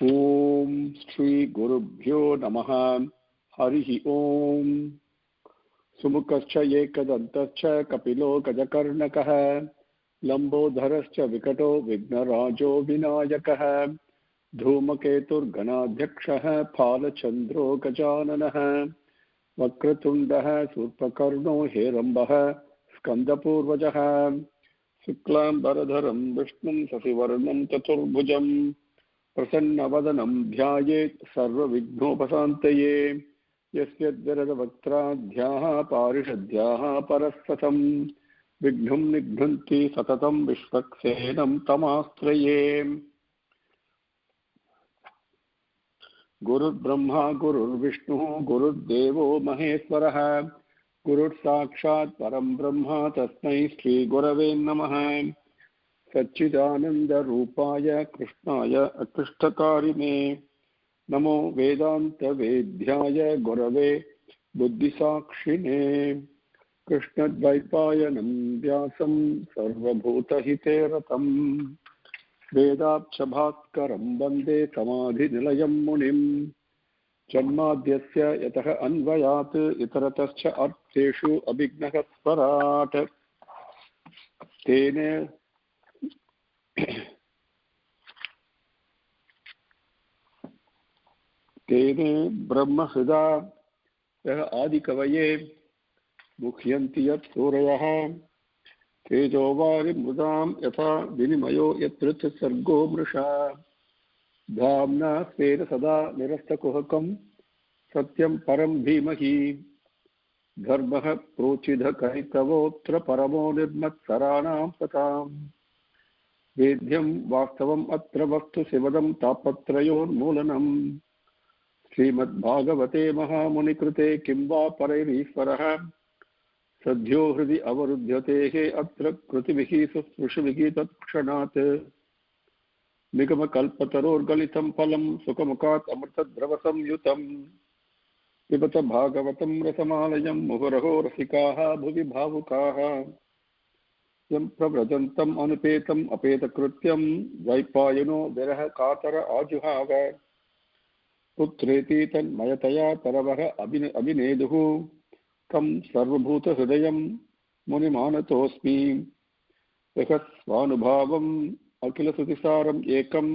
ओम श्री गुरुभ्यो नमः। हरि ओम। सुमुखश्च एकदन्तश्च कपिलो गजकर्णकः लंबोदरश्च विकटो विघ्नराजो विनायकः धूमकेतुर्गणाध्यक्षः फालचन्द्रो गजाननः वक्रतुण्डः शूर्पकर्णो हेरम्बः स्कन्दपूर्वजः शुक्लाम्बरधरं विष्णुं शशिवर्णं चतुर्भुजं प्रसन्नवदनं ध्यायेत् सर्वविघ्नोपशान्तये यस्य वक्त्राद्याः पारिषद्याः परस्पतं विघ्नं निघ्नन्ति सततं विश्वक्सेनं तमाश्रये। गुरुर्ब्रह्मा गुरुर्विष्णुः गुरुर्देवो महेश्वरः गुरुर्साक्षात् परं ब्रह्म तस्मै श्रीगुरवे नमः। सच्चिदानन्दरूपाय कृष्णाय अकृष्टकारिणे नमो वेदान्तवेद्याय गुरवे बुद्धिसाक्षिणे कृष्णद्वैपायनं व्यासं सर्वभूतहिते रतं वेदाक्षभास्करं वन्दे समाधिनिलयं मुनिं जन्माद्यस्य यतः अन्वयात् इतरतश्च अर्थेषु अभिघ्नः स्वराट् तेने ब्रह्महृदा यः आदिकवये मुह्यन्ति यत् सूरयः तेजोवारिमृदां यथा विनिमयो यत्र सर्गो मृषा धाम्ना स्वेन सदा निरस्तकुहकं सत्यं परं धीमहि धर्मः प्रोचिधकैतवोऽत्र परमो निर्मत्सराणां सताम् वेद्यं वास्तवम् अत्र वस्तु शिवदं तापत्रयोन्मूलनम् श्रीमद्भागवते महामुनिकृते किं वा परैरीश्वरः सद्यो हृदि अवरुध्यतेः अत्र कृतिभिः शुश्रूषिभिः तत्क्षणात् निगमकल्पतरोर्गलितं फलं सुखमुखात् अमृतद्रवसंयुतं पिबत भागवतं रसमालयं मुहुरहो रसिकाः भुवि भावुकाः यं प्रव्रजन्तम् अनुपेतम् अपेतकृत्यं द्वैपायनो विरह कातर आजुहाव पुत्रेति तन्मयतया तरवः अभिनेदुः तं सर्वभूतहृदयं मुनिमानतोऽस्मि स्वानुभावम् अखिलश्रुतिसारम् एकम्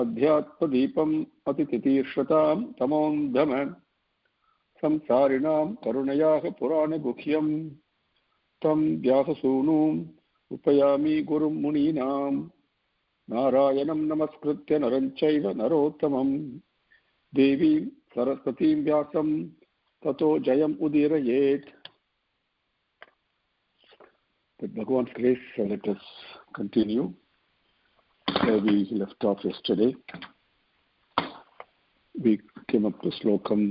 अध्यात्मदीपम् अतितितीर्षतां तमोन्धम संसारिणां करुणयाः पुराणगुह्यं तं व्याससूनुम् उपयामि गुरुं मुनीनां नारायणं नमस्कृत्य नरं चैव नरोत्तमं देवीं सरस्वतीं व्यासं ततो जयम् उदीरयेत्। With Bhagwan's grace, let us continue where we left off yesterday. We came up to slokam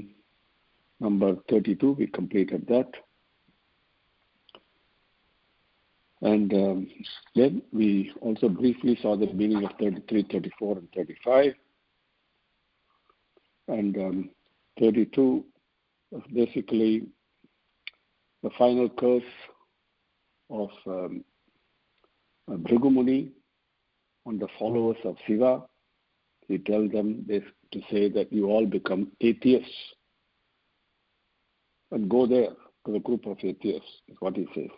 number 32. We completed that. And then we also briefly saw the meaning of 33, 34, and 35. And 32 was basically the final curse of Bhrigu Muni on the followers of Shiva. He tells them this to say that you all become atheists and go there to the group of atheists, is what he says.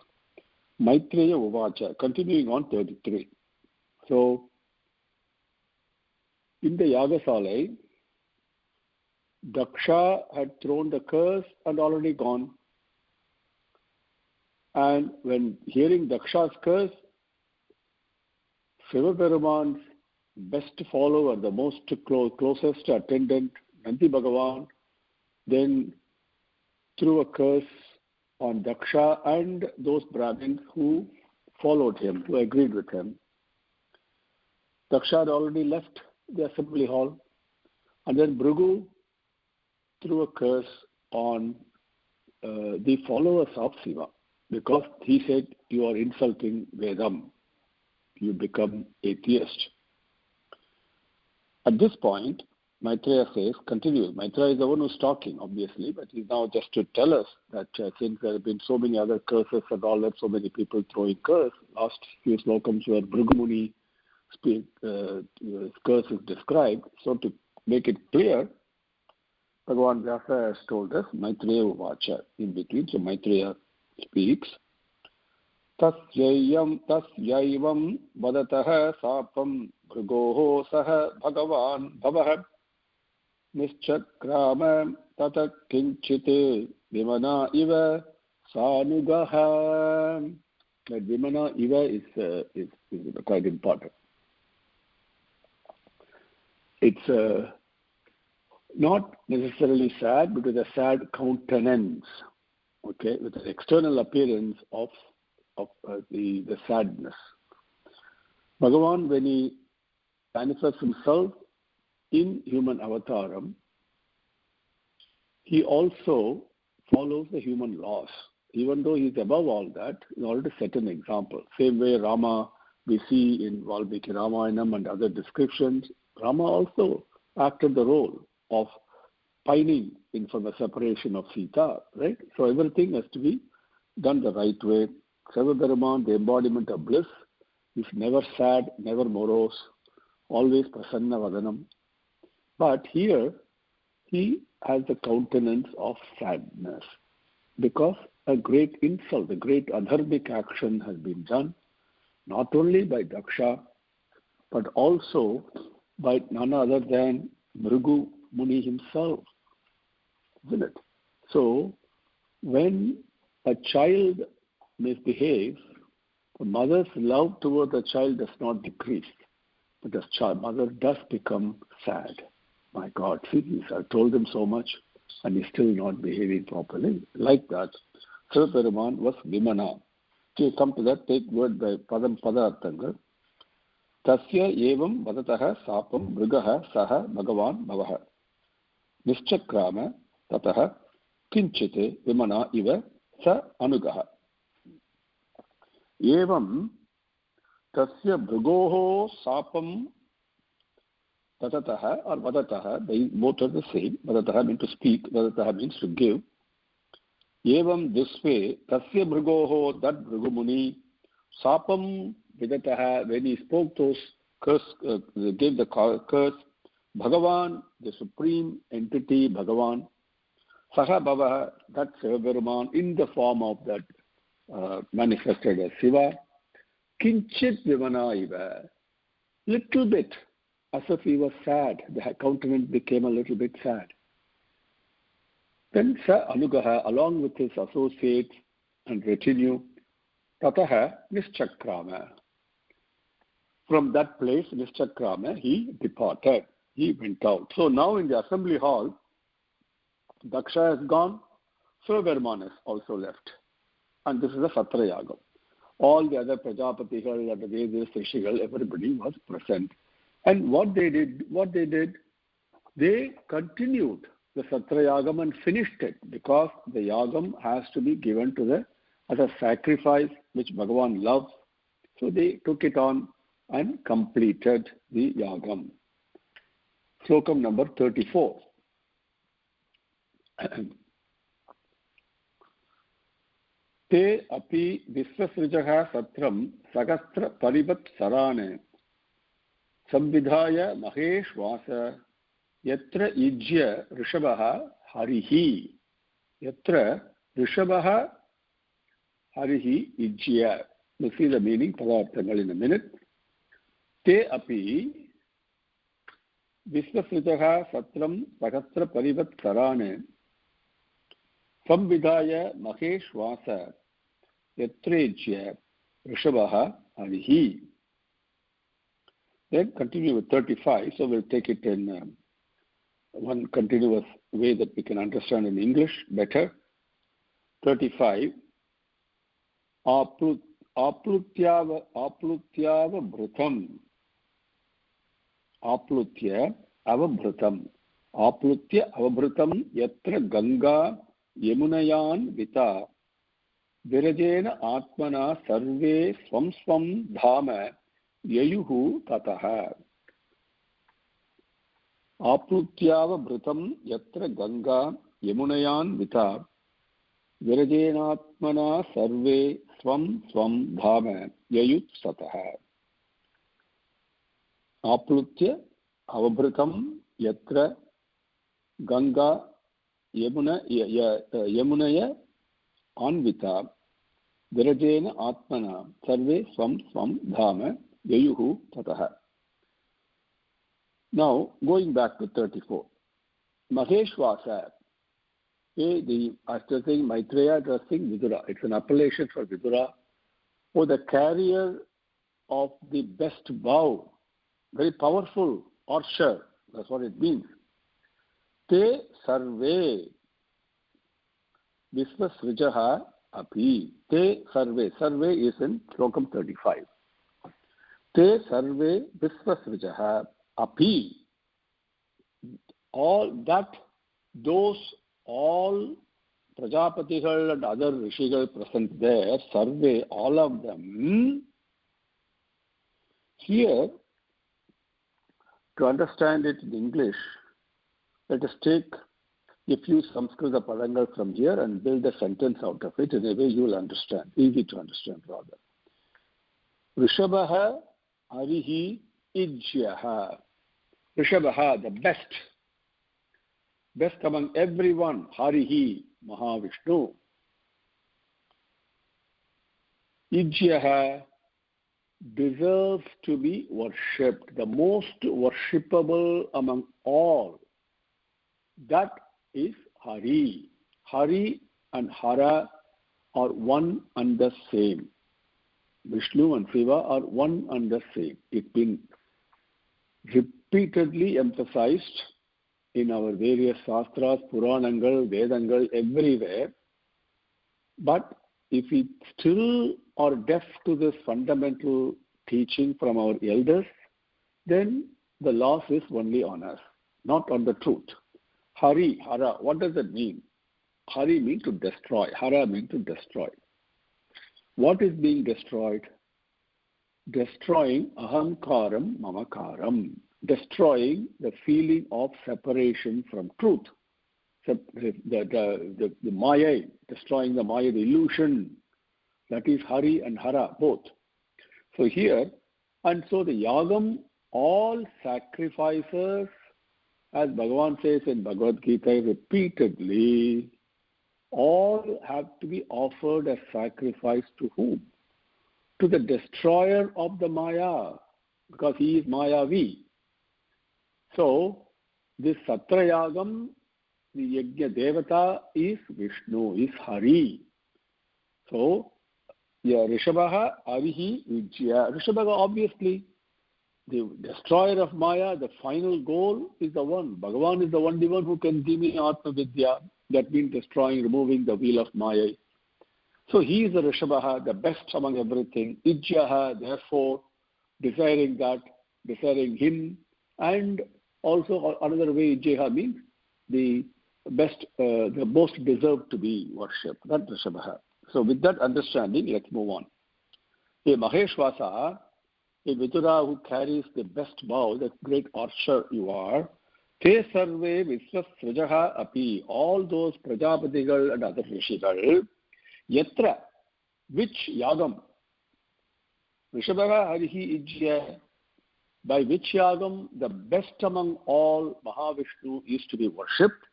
Maitreya Uvacha, continuing on 33. So, in the Yagasalai, Daksha had thrown the curse and already gone. And when hearing Daksha's curse, Shivaperuman's best follower, the most closest attendant, Nandi Bhagavan, then threw a curse on Daksha and those Brahmins who followed him, who agreed with him. Daksha had already left the assembly hall, and then Bhrigu threw a curse on the followers of Shiva, because he said, you are insulting Vedam, you become atheist. At this point, Maitreya says, continues. Maitreya is the one who's talking, obviously, but he's now just to tell us that since there have been so many other curses and all that, so many people throwing curse, last few slokams were Bhrigu Muni curse is described. So to make it clear, Bhagavan Vyasa has told us Maitreya Uvacha in between. So Maitreya speaks. Tasyaivam vadatah sapam bhrugoho saha Bhagavan bhavah nischakrama tata kinchit vimana iva sanugaha. That vimana iva is quite important. It's not necessarily sad, but with a sad countenance, okay, with an external appearance of the sadness. Bhagavan, when he manifests himself in human avataram, he also follows the human laws. Even though he is above all that, in order to set an example. Same way Rama, we see in Valmiki Ramayanam and other descriptions, Rama also acted the role of pining from the separation of Sita, right? So everything has to be done the right way. Sarvabharaman, the embodiment of bliss, is never sad, never morose, always prasanna vadanam. But here, he has the countenance of sadness because a great insult, a great adharmic action has been done, not only by Daksha, but also by none other than Bhrigu Muni himself, isn't it? So, when a child misbehaves, the mother's love toward the child does not decrease, but the mother does become sad. My God, see, I told him so much, and he's still not behaving properly. Like that, Sarvabharaman was Vimana. To come to that, take word by Padam Padarthangal. Tasya evam vadataha sapam mrigaha saha Bhagavan bhavaha nischakrama tataha kinchite vimana iva sa anugaha. Evam tasya mrigoho sapam tatataha or vadataha, they both are the same. Vadataha means to speak, vadataha means to give. Evam, this way, tasya mrigoho, that Bhrigumuni, sapam vidataha, when he spoke those curse, gave the curse, Bhagavan, the supreme entity, Bhagavan, saha bhavaha, that Sarvabharaman, in the form of that manifested as Shiva, kinchit vimana iva, little bit, as if he was sad, the countenance became a little bit sad. Then Sa Anugaha, along with his associates and retinue, Tataha Nischakrama. From that place, Nischakrama, he departed. He went out. So now in the assembly hall, Daksha has gone, Sarvabharaman has also left. And this is a Satrayagam. All the other Prajapatigal and the Vedas, Rishigal, everybody was present. And what they did, they continued the Satrayagam and finished it, because the Yagam has to be given to as a sacrifice which Bhagavan loves. So they took it on and completed the Yagam. Slokam number 34. Te api visvasrijaha satram sagastra parivat sarane samvidhaya mahesh vasa yatra ijya rishabha harihi. Yatra rishabha harihi ijya. We'll see the meaning, padarthangal, in a minute. Te api visvasrijaha satram sagastra parivat sarane samvidhaya mahesh vasa yatrejya rishabha harihi. Then continue with 35. So we'll take it in one continuous way that we can understand in English better. 35. Aplutyava bhrutam. Aplutya avabhrutam. Aplutya avabhrutam yatra Ganga Yamunayan Vita Virajena Atmana Sarve Swam Swam Dhama Yayuhu Tataha. Aplutyava Bhrutam Yatra Ganga Yamunayan Vita Virajenatmana Sarve Swam Swam Dhama Yayut Sataha. Aplutya avabhritam yatra Ganga Yamunaya Anvita Virajena Atmana Sarve Swam Swam Dhama Yayuhu Tataha. Now, going back to 34. Maheshwasa. After saying Maitreya addressing Vidura, it's an appellation for Vidura, or the carrier of the best bow, very powerful archer. That's what it means. Te sarve visvasrijaha api. Te sarve. Sarve is in Slokam 35. Te sarve visvasrijaha api. All Prajapatigal and other Rishigal present there, sarve, all of them. Here, to understand it in English, let us take a few Samskrita padangal from here and build a sentence out of it. In a way you will understand, easy to understand rather. Rishabhaha arihi ijyaha. Rishabhaha, the best among everyone, harihi, Mahavishnu. Ijyaha deserves to be worshipped, the most worshipable among all. That is Hari. Hari and Hara are one and the same. Vishnu and Shiva are one and the same. It's been repeatedly emphasized in our various Shastras, Puranangal, Vedangal, everywhere. But if we still are deaf to this fundamental teaching from our elders, then the loss is only on us, not on the truth. Hari, Hara, what does it mean? Hari means to destroy. Hara means to destroy. What is being destroyed? Destroying ahamkaram mamakaram. Destroying the feeling of separation from truth. The Maya, destroying the Maya, the illusion. That is Hari and Hara, both. So here, and so the Yagam, all sacrifices, as Bhagavan says in Bhagavad Gita repeatedly, all have to be offered as sacrifice to whom? To the destroyer of the Maya, because he is Mayavi. So, this Satrayagam, the Yajna Devata is Vishnu, is Hari. So, Rishabhaha Avihi Vijya. Rishabhaha, obviously, the destroyer of Maya, the final goal is the one. Bhagavan is the only one who can give me Atma Vidya. That means destroying, removing the wheel of Maya. So he is the Rishabhaha, the best among everything. Ijyaha, therefore, desiring that, desiring him. And also another way, Ijyaha means the best, the most deserved to be worshipped. That's Rishabhaha. So with that understanding, let's move on. A Maheshwasa, a Vidura who carries the best bow, the great archer you are, Te sarve visvasrijaha api, all those Prajapatigal and other Rishigal, yatra, which yagam, Rishabhaha harihi ijya, by which yagam the best among all Mahavishnu is to be worshipped,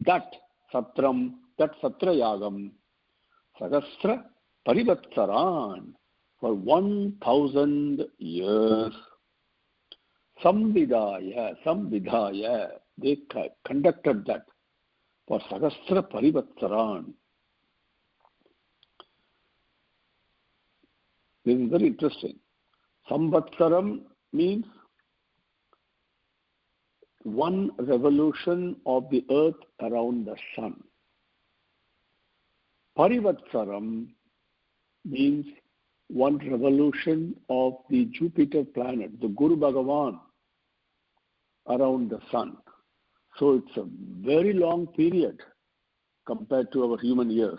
that satram, that satra yagam, Sagasra Parivatsaran, for 1,000 years. Samvidhaya, they conducted that for Sagasra Parivatsaran. This is very interesting. Samvatsaram means one revolution of the earth around the sun. Parivatsaram means one revolution of the Jupiter planet, the Guru Bhagavan, around the sun. So it's a very long period compared to our human years.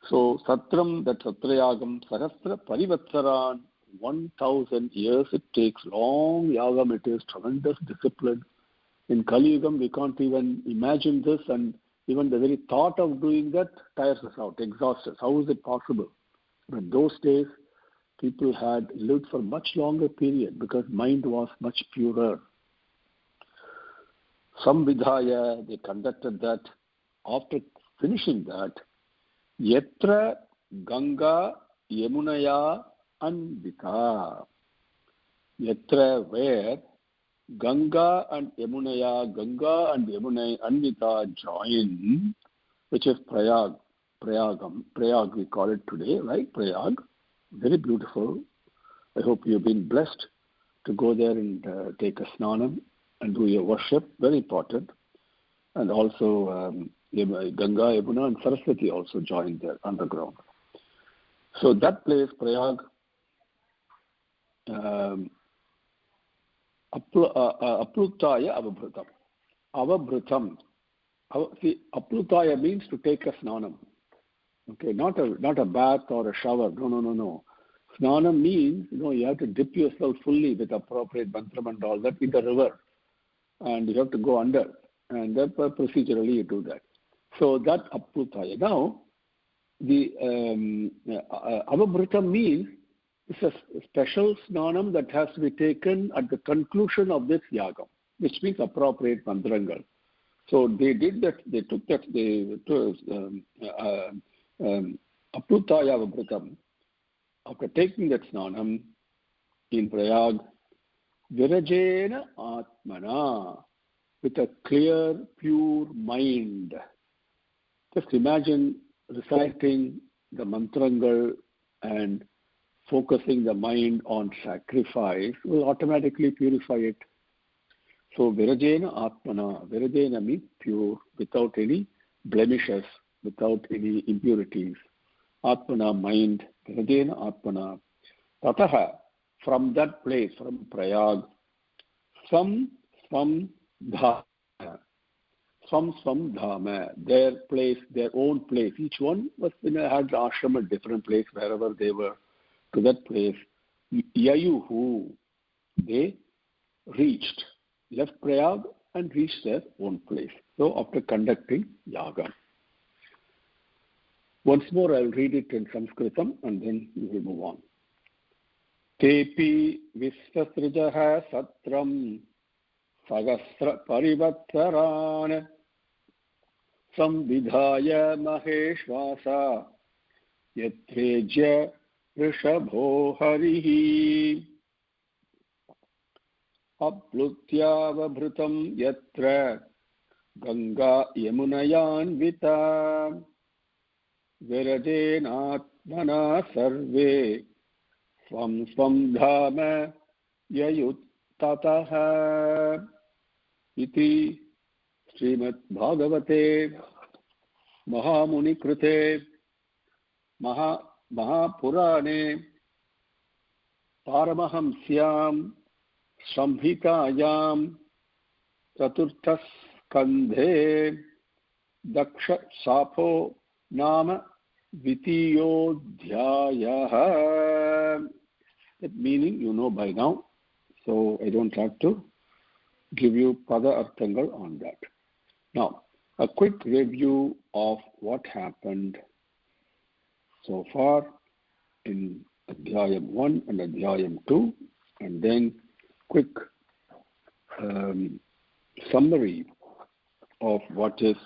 So Satram, that Satrayagam, Sahasra Parivatsaran, 1,000 years it takes, long yagam it is, tremendous discipline. In Kali Yugam we can't even imagine this, and even the very thought of doing that tires us out, exhausts us. How is it possible? But those days, people had lived for much longer period because mind was much purer. Samvidhaya, they conducted that. After finishing that, Yatra Ganga Yamunaya Anvita. Yatra, where Ganga and Yamuna Anvita join, which is Prayag. Prayag we call it today, right? Prayag. Very beautiful. I hope you've been blessed to go there and take a snanam and do your worship. Very important. And also Ganga, Yamuna and Saraswati also joined there underground. So that place, Prayag, Aplutaya Avabhrutam. Avabhrutam. See, Aplutaya means to take a snanam. Okay, not a bath or a shower. No. Snanam means, you have to dip yourself fully with appropriate mantram and all that in the river. And you have to go under. And that procedurally you do that. So that Aplutaya. Now, the Avabhrutam means it's a special snanam that has to be taken at the conclusion of this yagam, which means appropriate mantrangal. So they did that, they took that, Aplutaya Avabhrutam. After taking that snanam in Prayag, Virajena Atmana, with a clear, pure mind. Just imagine reciting the mantrangal and focusing the mind on sacrifice will automatically purify it. So Virajena Atmana. Virajena means pure, without any blemishes, without any impurities. Atmana, mind. Virajena Atmana. Tataha, from that place, from Prayag, Swam Dhama. Swam Dhama. Their place, their own place. Each one was had ashram at different place, wherever they were. To that place, Yayuhu, they reached, left Prayag and reached their own place. So after conducting yaga. Once more I'll read it in Sanskritam and then we will move on. Tepi Visvasrijaha Satram Sagasra Parivatsaran Samvidhaya Maheshvasa Yatrejya Rishabho Harihi Aplutyavabhrutam Yatra Ganga Yamunayanvita Virajenatmana Sarve Swam Dhama Yayuttataha Iti Srimad Bhagavate Mahamuni Krute Mahapurane Paramahamsyam Samhitayam Chaturthas Kandhe Daksha Sapo Nama Vitiyodhyayaha. That meaning you know by now, so I don't have to give you pada arthangal on that. Now, a quick review of what happened so far in Adhyayam 1 and Adhyayam 2, and then quick summary of what is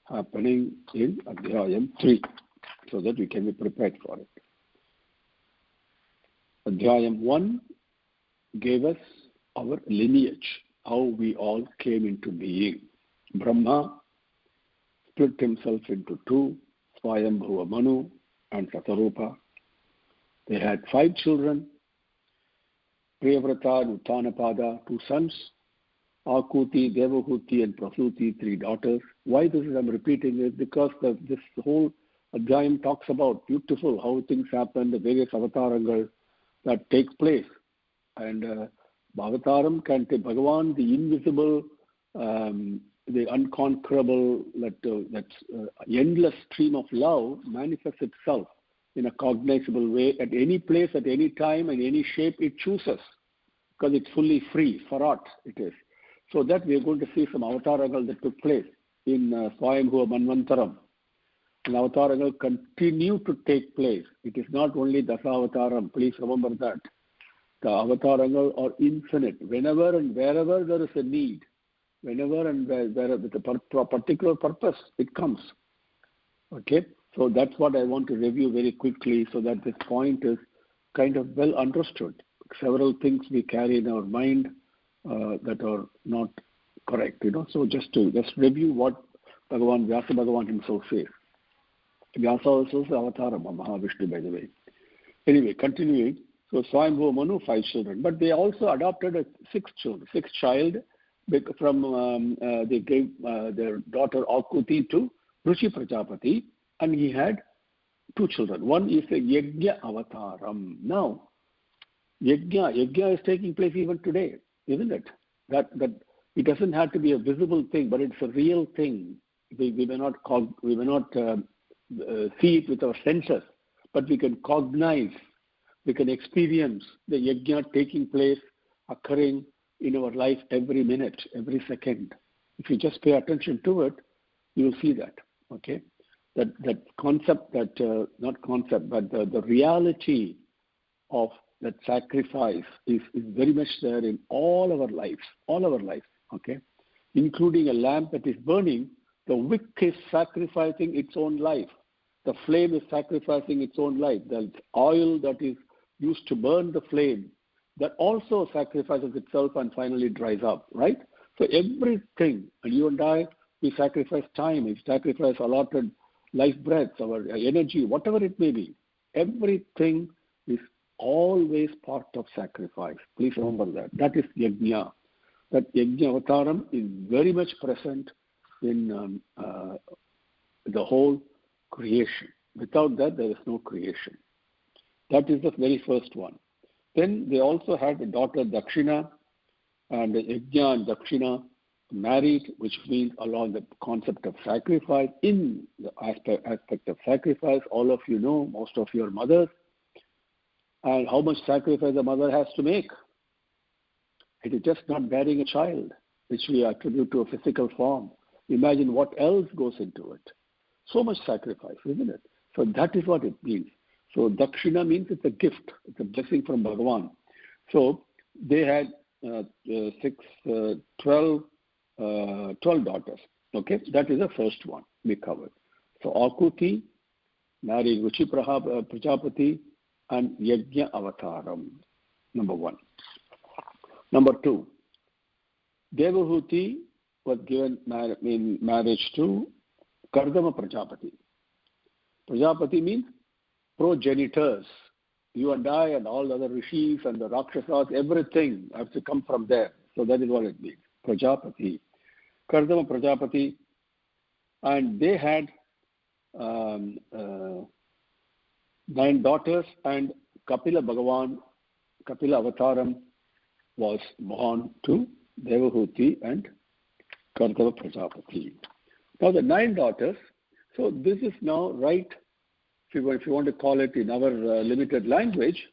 happening in Adhyayam 3, so that we can be prepared for it. Adhyayam 1 gave us our lineage, how we all came into being. Brahma split himself into two, Swayambhuva Manu and Satarupa. They had 5 children, Priyavrata and Uttanapada, 2 sons, Akuti, Devahuti and Prasuti, 3 daughters. Why this is I'm repeating is because this whole Adhyayam talks about beautiful how things happen, the various avatarangal that take place. And Bhavataram can take Bhagavan, the invisible, the unconquerable, that endless stream of love manifests itself in a cognizable way at any place, at any time, and any shape it chooses, because it's fully free, Farat it is. So that we are going to see some avatarangal that took place in Swayambhuva Manvantaram. And avatarangal continue to take place. It is not only Dasavataram. Please remember that. The avatarangal are infinite. Whenever and wherever there is a need, whenever and wherever with a particular purpose, it comes. Okay? So that's what I want to review very quickly so that this point is kind of well understood. Several things we carry in our mind that are not correct, So just review what Vyasa Bhagavan himself says. Vyasa also says Avataram of Mahavishnu, by the way. Anyway, continuing. So Swayambhuva Manu, 5 children. But they also adopted a sixth child from, they gave their daughter Akuti to Rishi Prajapati, and he had 2 children. One is a Yajna Avataram. Now, Yajna is taking place even today, isn't it? That it doesn't have to be a visible thing, but it's a real thing. We may not see it with our senses, but we can cognize, we can experience the yajna taking place, occurring in our life every minute, every second. If you just pay attention to it, you will see that. Okay, that concept, not concept, but the reality of that sacrifice is very much there in all our lives. Okay, including a lamp that is burning. The wick is sacrificing its own life. The flame is sacrificing its own life. The oil that is used to burn the flame, that also sacrifices itself and finally dries up, right? So everything, and you and I, we sacrifice time, we sacrifice allotted life breaths, our energy, whatever it may be. Everything is always part of sacrifice. Please remember that. That is yajna. That yajna avataram is very much present in the whole creation. Without that, there is no creation. That is the very first one. Then they also had a daughter Dakshina, and Yajna and Dakshina married, which means along the concept of sacrifice. In the aspect of sacrifice, all of you know, most of your mothers, and how much sacrifice a mother has to make. It is just not bearing a child, which we attribute to a physical form. Imagine what else goes into it. So much sacrifice, isn't it? So that is what it means. So Dakshina means it's a gift. It's a blessing from Bhagavan. So they had 12 daughters. Okay, that is the first one we covered. So Akuti married Rishi Prajapati and Yajna Avataram, number 1. Number 2, Devahuti was given in marriage to Kardama Prajapati. Prajapati means progenitors. You and I and all the other rishis and the Rakshasas, everything has to come from there. So that is what it means. Prajapati. Kardama Prajapati. And they had 9 daughters, and Kapila Bhagavan, Kapila Avataram was born to Devahuti and Kardama Prajapati. Now the 9 daughters, so this is now right, if you want to call it in our limited language,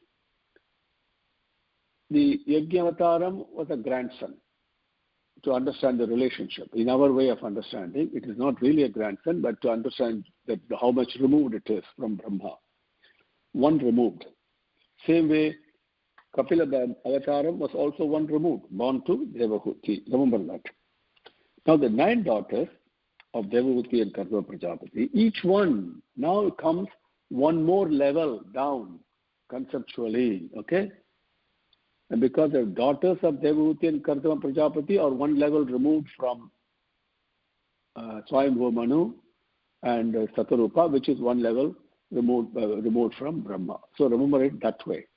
the Yajna-avataram was a grandson, to understand the relationship. In our way of understanding, it is not really a grandson, but to understand that how much removed it is from Brahma. One removed. Same way, Kapila Avataram was also one removed, born to Devahuti. Remember that. Now the 9 daughters of Devahuti and Kardama Prajapati, each one now comes one more level down conceptually, okay? And because the daughters of Devahuti and Kardama Prajapati are one level removed from Swayambhuva Manu and Satarupa, which is one level removed from Brahma. So remember it that way.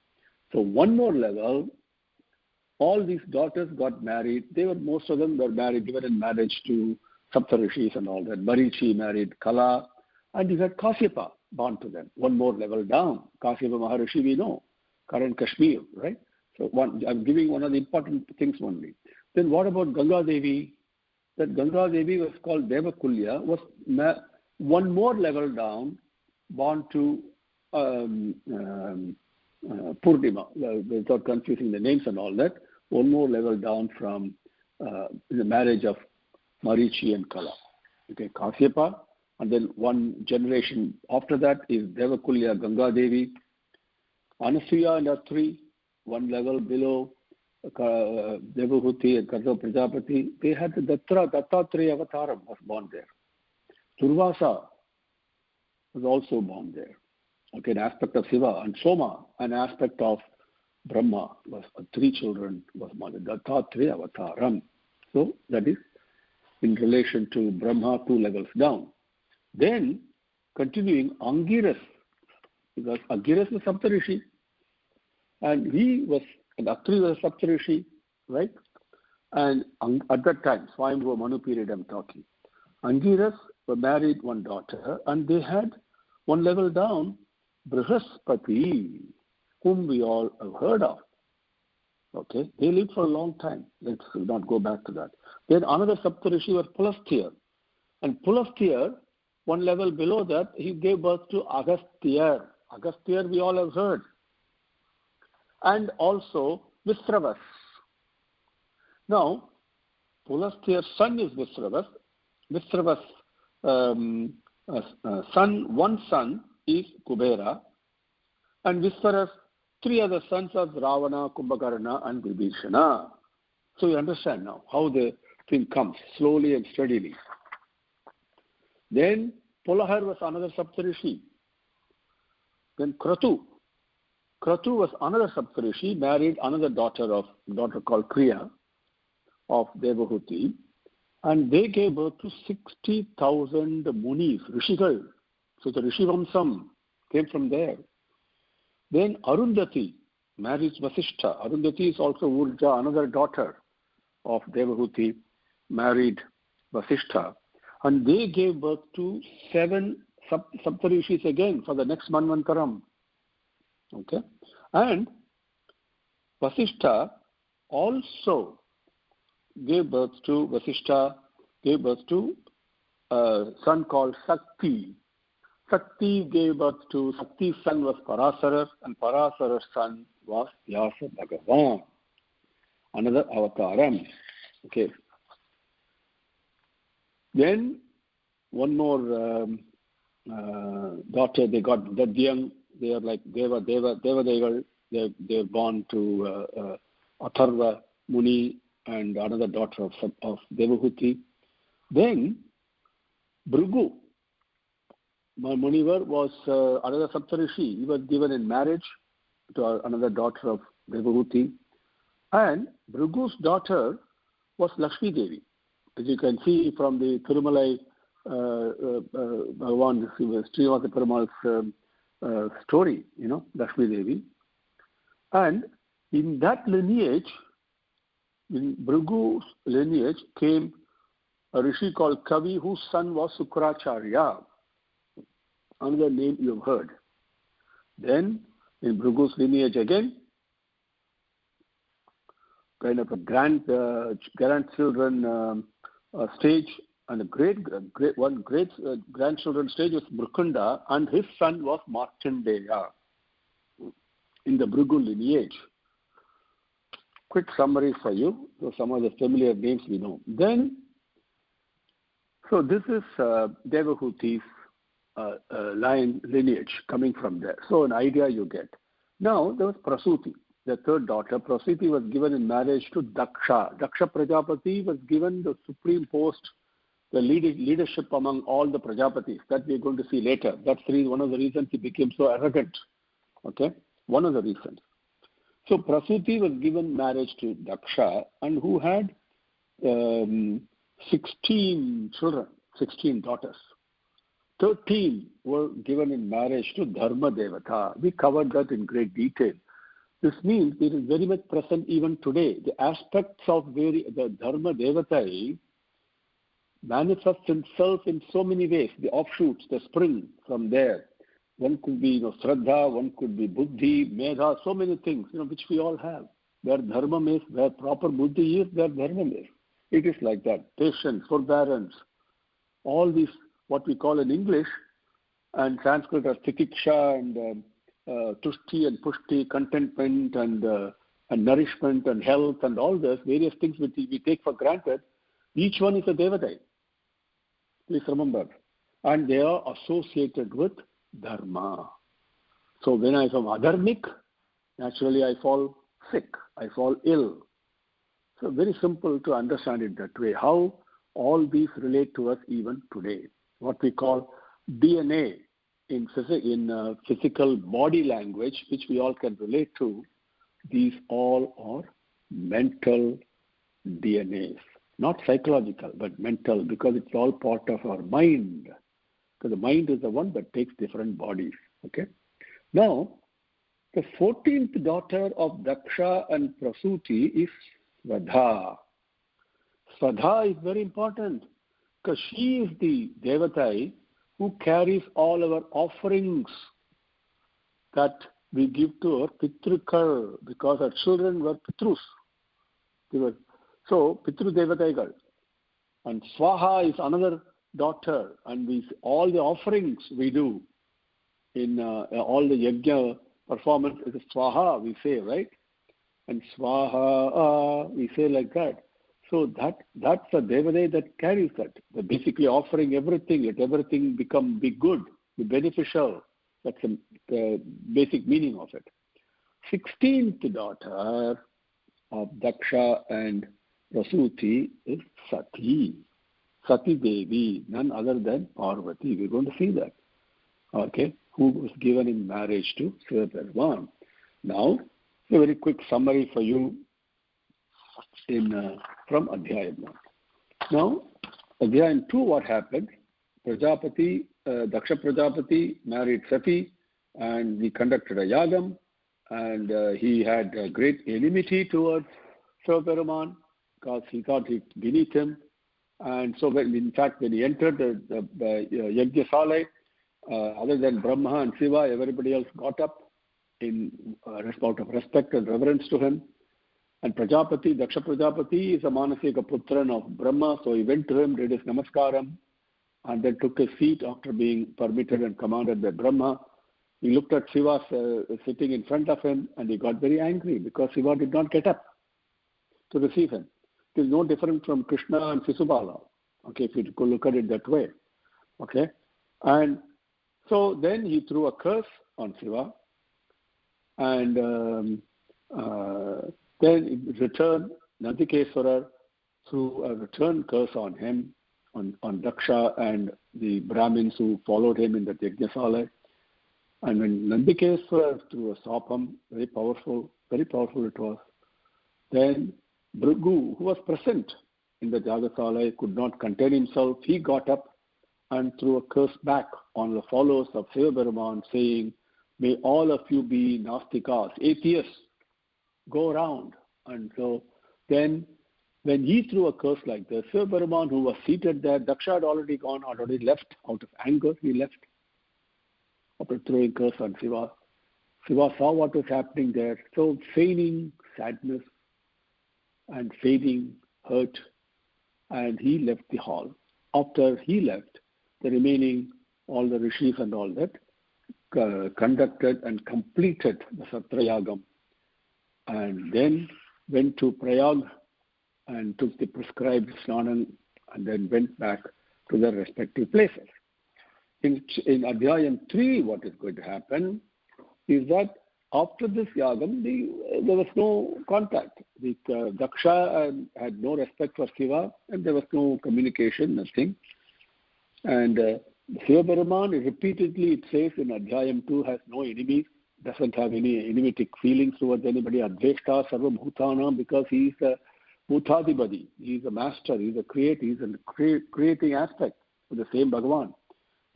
So one more level, all these daughters got married. Most of them were married, given in marriage to Saptarishis and all that. Marichi married Kala, and you had Kasyapa born to them. One more level down. Kasyapa Maharishi we know, current Kashmir, right? So I'm giving one of the important things only. Then what about Ganga Devi? That Ganga Devi was called Devakulya, was one more level down, born to Purnima, without confusing the names and all that, one more level down from the marriage of Marichi and Kala. Okay, Kasyapa And then one generation after that is Devakulya Ganga Devi. Anasuya and Atri, one level below Devahuti and Karna Prajapati. They had the Dattatreya Avataram was born there. Durvasa was also born there. Okay, an aspect of Shiva, and Soma, an aspect of Brahma, was 3 children was born. Dattatreya Avataram. So that is in relation to Brahma 2 levels down. Then continuing Angiras, because Angiras was Saptarishi, and Atri was Saptarishi, right? And at that time, Swayambhuva Manu period I'm talking. Angiras married one daughter, and they had one level down Brihaspati, whom we all have heard of. Okay, they lived for a long time. Let's not go back to that. Then another Saptarishi was Pulasthya, and Pulasthya, one level below that, he gave birth to Agastya. Agastya we all have heard. And also Visravas. Now, Pulasthya's son is Visravas. Visravas' one son is Kubera. And Visvaras, 3 other sons are Ravana, Kumbhakarna, and Vibhishana. So you understand now how the thing comes, slowly and steadily. Then Pulahar was another Saptarishi. Then Kratu. Kratu was another Saptarishi, married another daughter called Kriya of Devahuti. And they gave birth to 60,000 Munis, Rishikal. So the Rishi Vamsam came from there. Then Arundhati marries Vasishtha. Arundhati is also Urja, another daughter of Devahuti, married Vasishtha. And they gave birth to 7 Saptarishis again for the next Manvantaram. Okay? And Vasishtha also gave birth to a son called Sakti. Sakti gave birth to, Sakti's son was Parasara, and Parasara's son was Vyasa Bhagavan, another avataram. Okay. Then one more daughter they got that young. They are like Devadeval. They're born to Atharva Muni and another daughter of Devahuti. Then Bhrigu Munivar was another Saptarishi. He was given in marriage to another daughter of Devahuti. And Bhrigu's daughter was Lakshmi Devi. As you can see from the Thirumalai Bhagavan, Srinivasa Perumal's story, Lakshmi Devi. And in that lineage, in Bhrigu's lineage, came a rishi called Kavi, whose son was Sukracharya. Another name you have heard. Then, in Bhrigu's lineage again, kind of a grandchildren stage, and a great grandchildren stage was Mrukunda, and his son was Markandeya in the Bhrigu lineage. Quick summary for you. So some of the familiar names we know. Then, so this is Devahuti's lineage coming from there. So an idea you get. Now there was Prasuti, the third daughter. Prasuti was given in marriage to Daksha. Daksha Prajapati was given the supreme post, the leadership among all the Prajapatis. That we are going to see later. That's one of the reasons he became so arrogant. Okay, one of the reasons. So Prasuti was given marriage to Daksha, and who had 16 children, 16 daughters. 13 were given in marriage to Dharma Devata. We covered that in great detail. This means it is very much present even today. The aspects of the Dharma Devata manifests himself in so many ways. The offshoots, the spring from there. One could be Shraddha, one could be Buddhi, Medha, so many things, which we all have. Where Dharma is, where proper Buddhi is, there Dharma is. It is like that. Patience, forbearance, all these, what we call in English and Sanskrit as Tikiksha and Tushti and Pushti, contentment and nourishment and health and all this, various things which we take for granted, each one is a Devata. Please remember. and they are associated with dharma. So when I am adharmic, naturally I fall sick, I fall ill. So very simple to understand it that way, how all these relate to us even today. What we call DNA in physical body language, which we all can relate to, these all are mental DNAs. Not psychological, but mental, because it's all part of our mind. Because the mind is the one that takes different bodies. Okay. Now, the 14th daughter of Daksha and Prasuti is Svadha. Svadha is very important because she is the Devatai who carries all our offerings that we give to our Pitrukar, because our children were Pitrus. So, Pitru Devataigal. And Swaha is another daughter, and all the offerings we do in all the yajna performance is Swaha, we say, right? And Swaha, we say like that. So that's a Devatai that carries that. They're basically offering everything, let everything be good, be beneficial. That's the basic meaning of it. 16th daughter of Daksha and Prasuti is Sati. Sati Devi, none other than Parvati. We're going to see that. Okay, who was given in marriage to Sivaperuman. Now, a very quick summary for you from Adhyayam 1. Now, Adhyayam 2, what happened? Prajapati, Daksha Prajapati married Sati, and he conducted a yagam, and he had a great enmity towards Sivaperuman because he thought he beneath him. And so, when he entered the Yajna Salai, other than Brahma and Shiva, everybody else got up in out of respect and reverence to him. And Prajapati, Daksha Prajapati, is a Manasika Putran of Brahma, so he went to him, did his Namaskaram, and then took his seat after being permitted and commanded by Brahma. He looked at Shiva sitting in front of him, and he got very angry because Shiva did not get up to receive him. It is no different from Krishna and Sisubala, okay, if you could look at it that way. Okay? And so then he threw a curse on Shiva, and then in return, Nandikeswarar threw a return curse on him, on Daksha and the Brahmins who followed him in the Yajnasalai. And when Nandikeswarar threw a sapam, very powerful it was, then Bhrigu, who was present in the Yajnasalai, could not contain himself. He got up and threw a curse back on the followers of Sivaperuman, saying, "May all of you be Nastikas, atheists, go around." And so then, when he threw a curse like this, Sivaperuman, who was seated there, Daksha had already gone, had already left out of anger. He left after throwing curse on Shiva. Shiva saw what was happening there, so feigning sadness and feigning hurt, and he left the hall. After he left, the remaining, all the rishis and all that, conducted and completed the Satrayagam, and then went to Prayag and took the prescribed snanam, and then went back to their respective places. In Adhyayam 3, what is going to happen is that after this yagam, there was no contact. Daksha had no respect for Shiva, and there was no communication, nothing. And Sivaperuman, repeatedly it says in Adhyayam 2, has no enemies, doesn't have any enemitic feelings towards anybody. Adveshta Sarva Bhutanam, because he is a Bhutadibadi, he is a master, he is a creator, he is a creating aspect of the same Bhagavan.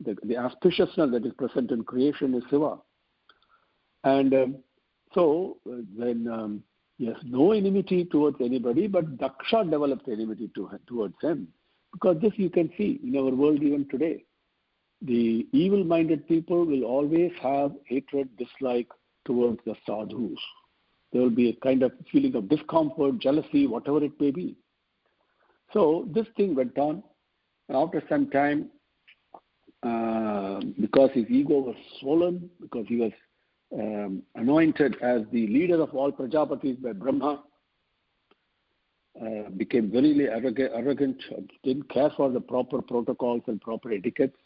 The auspiciousness that is present in creation is Shiva. And so then he has no enmity towards anybody, but Daksha developed enmity towards him. Because this you can see in our world even today. The evil-minded people will always have hatred, dislike towards the sadhus. There will be a kind of feeling of discomfort, jealousy, whatever it may be. So this thing went on. And after some time, because his ego was swollen, because he was anointed as the leader of all Prajapatis by Brahma, became very arrogant, didn't care for the proper protocols and proper etiquettes.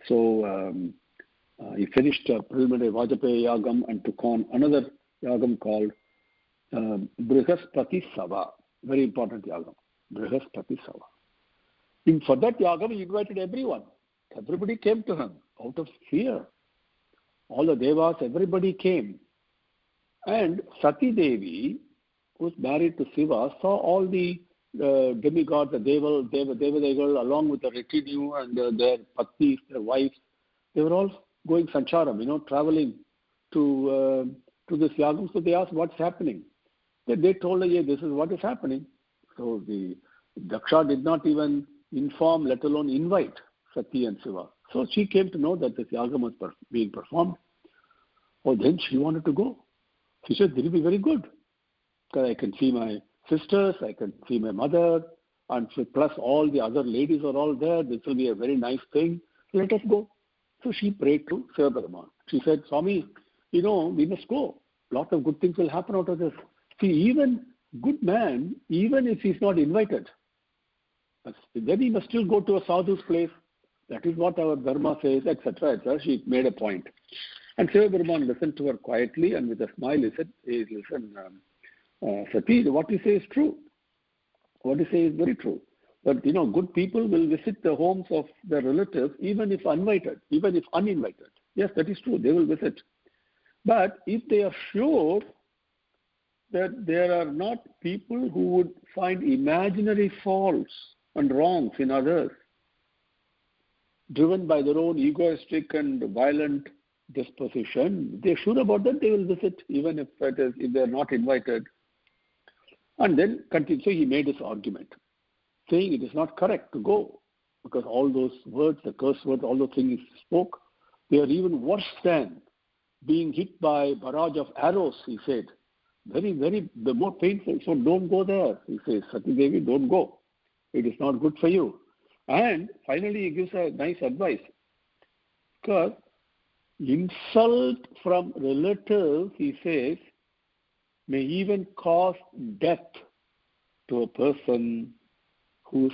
So he finished preliminary Vajpayee Yagam and took on another Yagam called Brihaspati Sava. Very important Yagam, Brihaspati Sava. For that Yagam, he invited everyone. Everybody came to him out of fear. All the devas, everybody came. And Sati Devi, who was married to Shiva, saw all the demigods, the Devadegal, along with the retinue and their patnis, their wives. They were all going sancharam, traveling to this yagam. So they asked, what's happening? They told her, yeah, this is what is happening. So the Daksha did not even inform, let alone invite Sati and Shiva. So she came to know that this yagam was being performed. Oh, then she wanted to go. She said, this will be very good. Because I can see my sisters, I can see my mother, and plus all the other ladies are all there. This will be a very nice thing. So let us go. So she prayed to Shiva Bhagavan. She said, Swami, we must go. A lot of good things will happen out of this. See, even good man, even if he's not invited, then he must still go to a sadhu's place. That is what our dharma says, etc., etc. She made a point. And Shiva Bhagavan listened to her quietly and with a smile, he said, hey, listen, Sati, what you say is true. What you say is very true. But, good people will visit the homes of their relatives even if uninvited. Yes, that is true. They will visit. But if they are sure that there are not people who would find imaginary faults and wrongs in others, driven by their own egoistic and violent disposition, they're sure about that, they will visit even if they are not invited. And then continue. So he made this argument, saying it is not correct to go because all those words, the curse words, all those things he spoke, they are even worse than being hit by barrage of arrows, he said. Very, very, the more painful. So don't go there, he says. Sati Devi, don't go. It is not good for you. And finally, he gives a nice advice. Because insult from relatives, he says, may even cause death to a person who is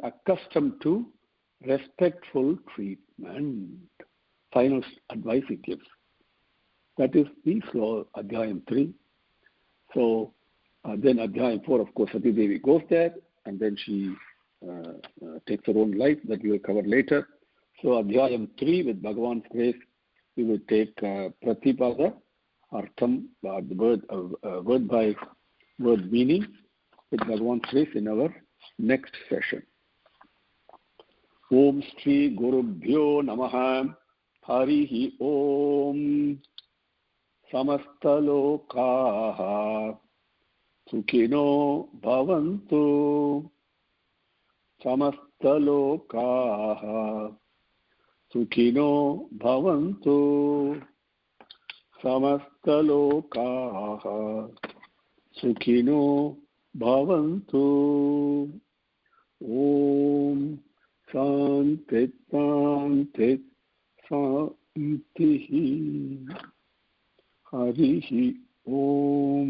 accustomed to respectful treatment. Final advice he gives. That is the slow Adhyayam 3. So then Adhyayam 4, of course, Sati Devi goes there and then she takes her own life. That we will cover later. So Adhyayam 3, with Bhagavan's grace, we will take Pratipada, Artham, the word by word meaning, with Bhagavan's grace in our next session. Om Shri Gurubhyo Namaha. Harihi Om. Samastalokaha Sukhino Bhavantu. Samastalokaha Sukhino Bhavantu. Samastalokaha Sukhino Bhavantu. Om Santit Santit Santihi. Harihi Om.